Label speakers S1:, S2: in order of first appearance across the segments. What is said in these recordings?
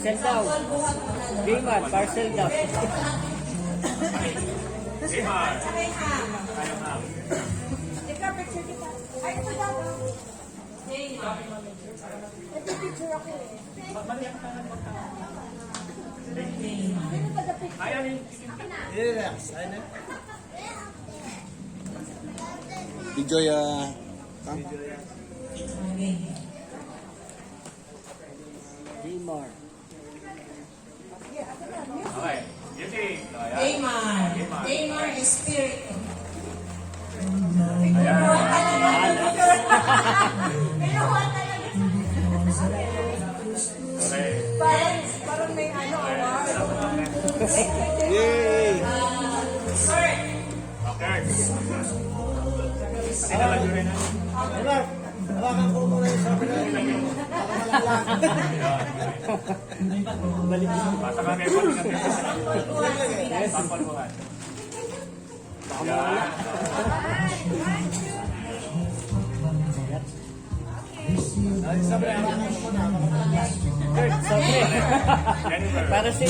S1: Parcel daw. Bimar, parcel daw.
S2: Bimar.
S3: Ikaw, picture kita. Ay, ito daw. Ito picture ako eh.
S2: Ayaw ni.
S4: Relax. Video ya.
S1: Bimar.
S2: Okay. Beauty.
S3: Aymar. Aymar is spirit.
S2: Ayan. Okay.
S3: Parang may ano, award.
S4: Yay!
S2: Okay. Kasi nalagyo rin na.
S4: Hawakan ko muna yung sabi na
S2: Basta ka may pag natin. Sampal mo nga. Yan.
S4: sabi na hawakan ko muna.
S2: Jennifer.
S1: Para si...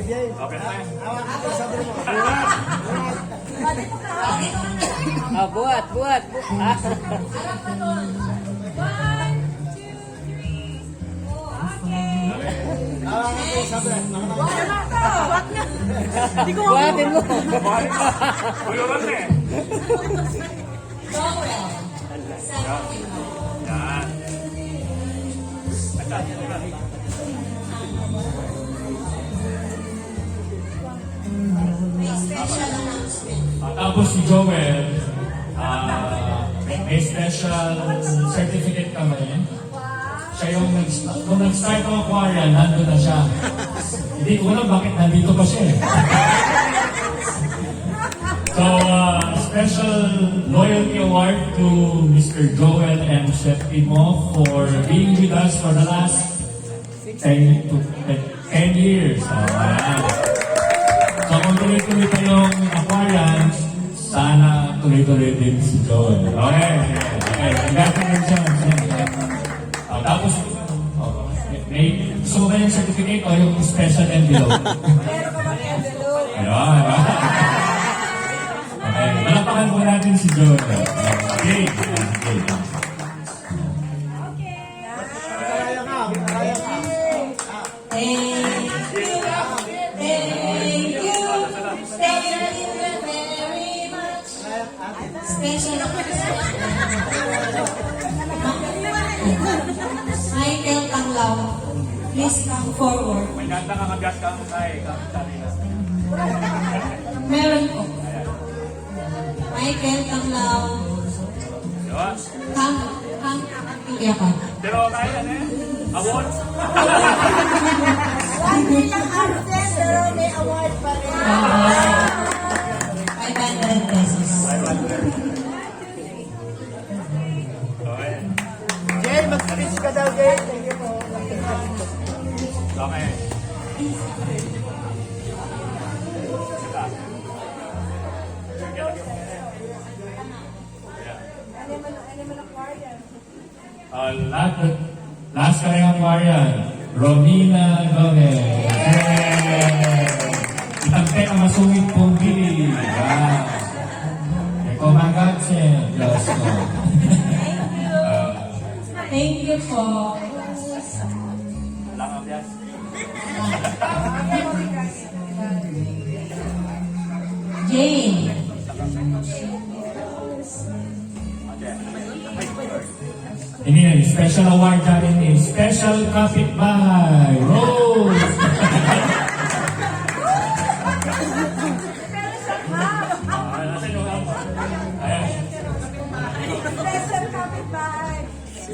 S2: Okay na.
S4: Hawakan ko sabi mo.
S1: Ah, buhat. Ah.
S4: Hawakan ko sabi na.
S1: Buhatin mo.
S2: Buluran na eh. Yan.
S5: Tapos si Joel, may special certificate kami. Siya yung nung nag-start ng aquarium, nandun na siya. Hindi ko alam bakit nandito pa siya eh. So, special loyalty award to Mr. Joel and Chef Timo for being with us for the last 10 years. So, ayan. So kung tuloy-tuloy pa yung aquarium, sana tuloy-tuloy din si Joel. Okay. Congratulations. Tapos, may gusto mo ba yung certificate o yung special envelope?
S3: Meron ka bang envelope?
S5: Ayun. Okay. Malapakan po natin si Joel. Okay.
S4: Karaya ka. Karaya ka.
S3: Thank you very much. Special Michael Tanglaw, please come forward.
S2: May ganda ka kagat ka mo tayo.
S3: Meron ko. Michael Tanglaw,
S2: Yun.
S3: Yakan.
S2: Pero kaya na eh. Award.
S3: Hindi lang absent, pero may award pa rin. 500 pesos.
S2: Okay.
S4: Jay, mag-kiss ka daw, Jay. Thank you po.
S2: Okay.
S5: Last ka rin aquarium, Romina Gomez. Itagpek ang masungit pong bili. Wow. Kumanggatsin. Diyos ko.
S3: Thank you po.
S2: Lang ang bias.
S3: Jane.
S5: Ini yung special award natin ni Special Kapitbahay, Rose!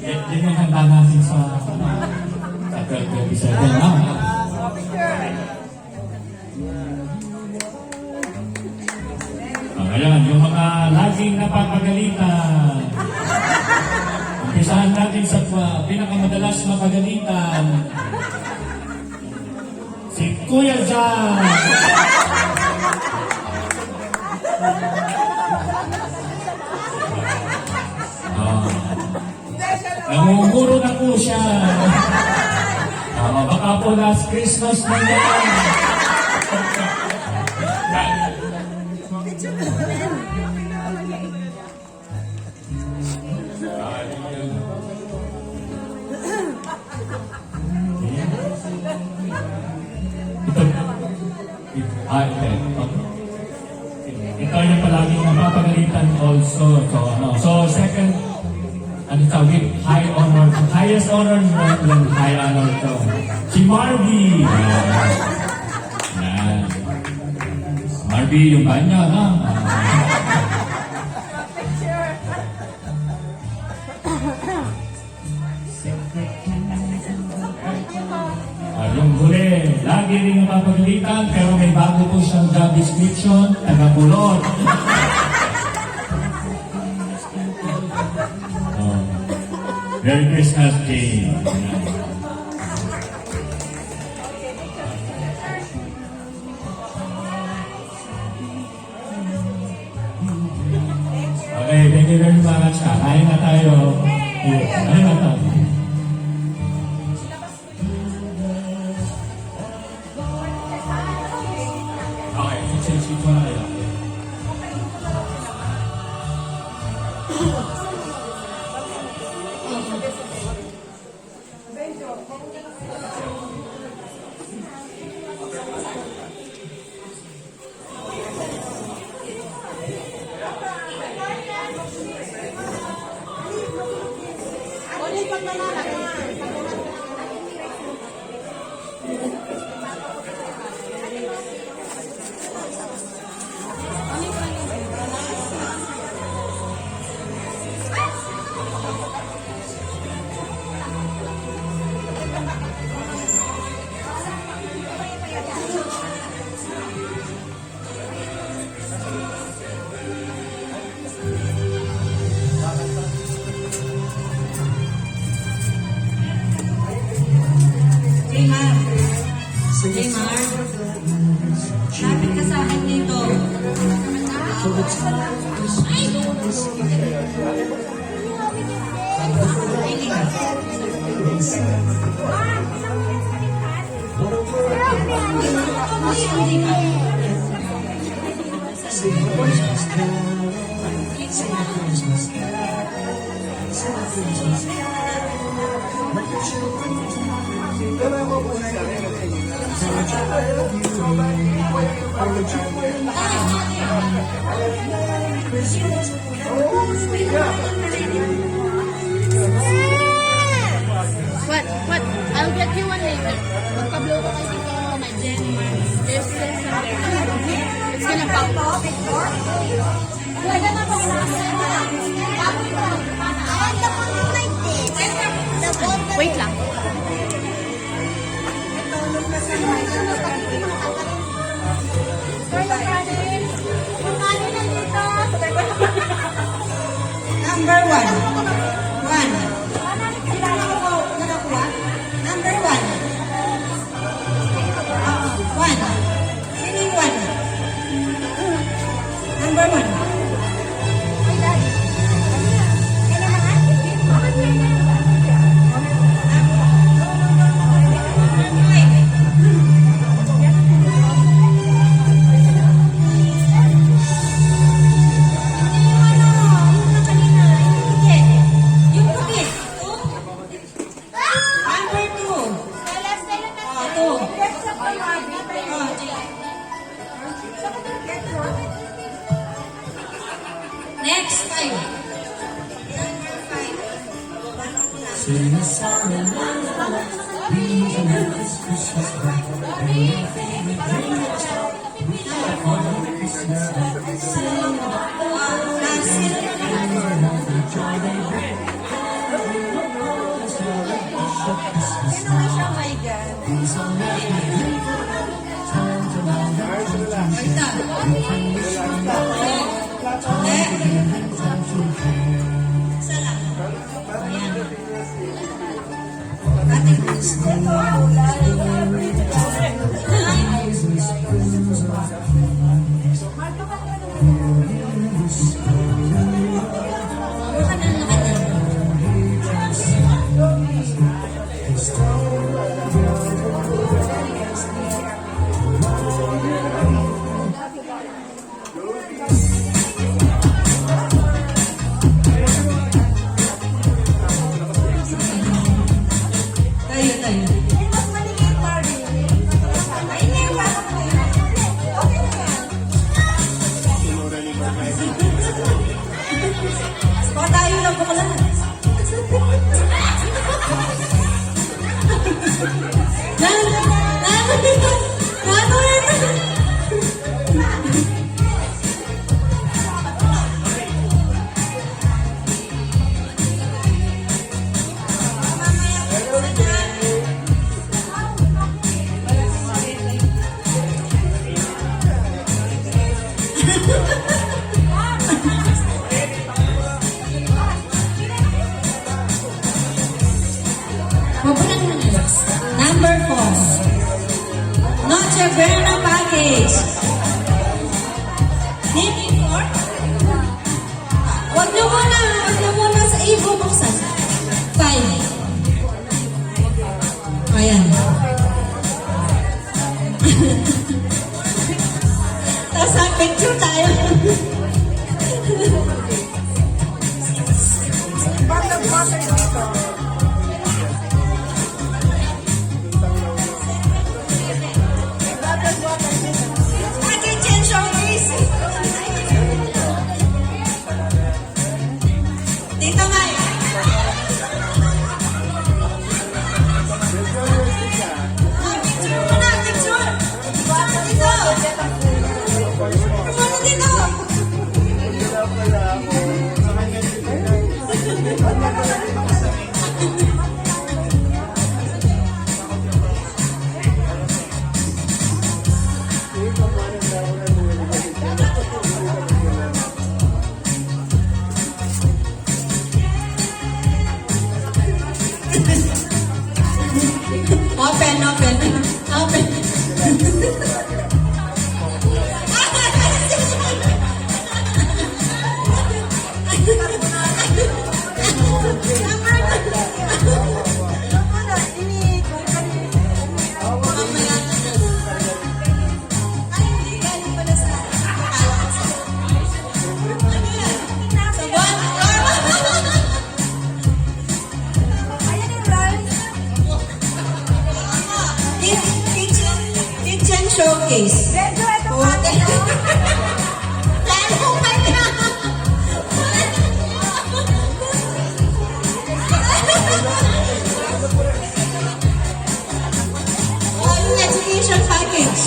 S5: Yan yung handa natin sa 12:27 na. Ayan, yung mga laging napapagalitan. Umpisahan natin sa pinakamadalas mapagalitan. Si Kuya Jan! Namumuro na po siya. Baka po last Christmas na yan. Ito yung palaging napapagalitan also. So second, ano tawag, high honor, highest honor ng high honor to. Si Marby. Yan. Marby, yung banya, ha? Yung huli, lagi rin napapagalitan, pero may bago po siyang job description, taga-pulot. Merry Christmas, Jane. Okay, thank you very much. Kakain na tayo. Kain na tayo. Okay, sit mo na kayo.
S3: Jaymar, lapit ka sa akin dito.
S6: What? I'll get you one later. Magpa-blow ko kasi ito, my Jen. There's this it's gonna pop. Wait lang.
S3: Number one. Number one. One. Meaning one. Number one. Next, 5.
S7: Sing a song and la la la. Please make this Christmas bright. Bring your favorite drink and shout. We have all the Christmas lights. Sing the joy they bring. Everyone knows what a special Christmas night. These are making drink. Time to love and time to shine. Time to give and time to care.
S3: Tayo. O, tayo lang po lang. Number 4. Noche Buena Package. Name 4? Wag niyo muna sa ibo buksan. 5. Ayan. Tapos ang picture tayo. Kitchen showcase. Dito nga. Picture muna, picture. Dito. Muna dito. Open. Kitchen showcase. Education package.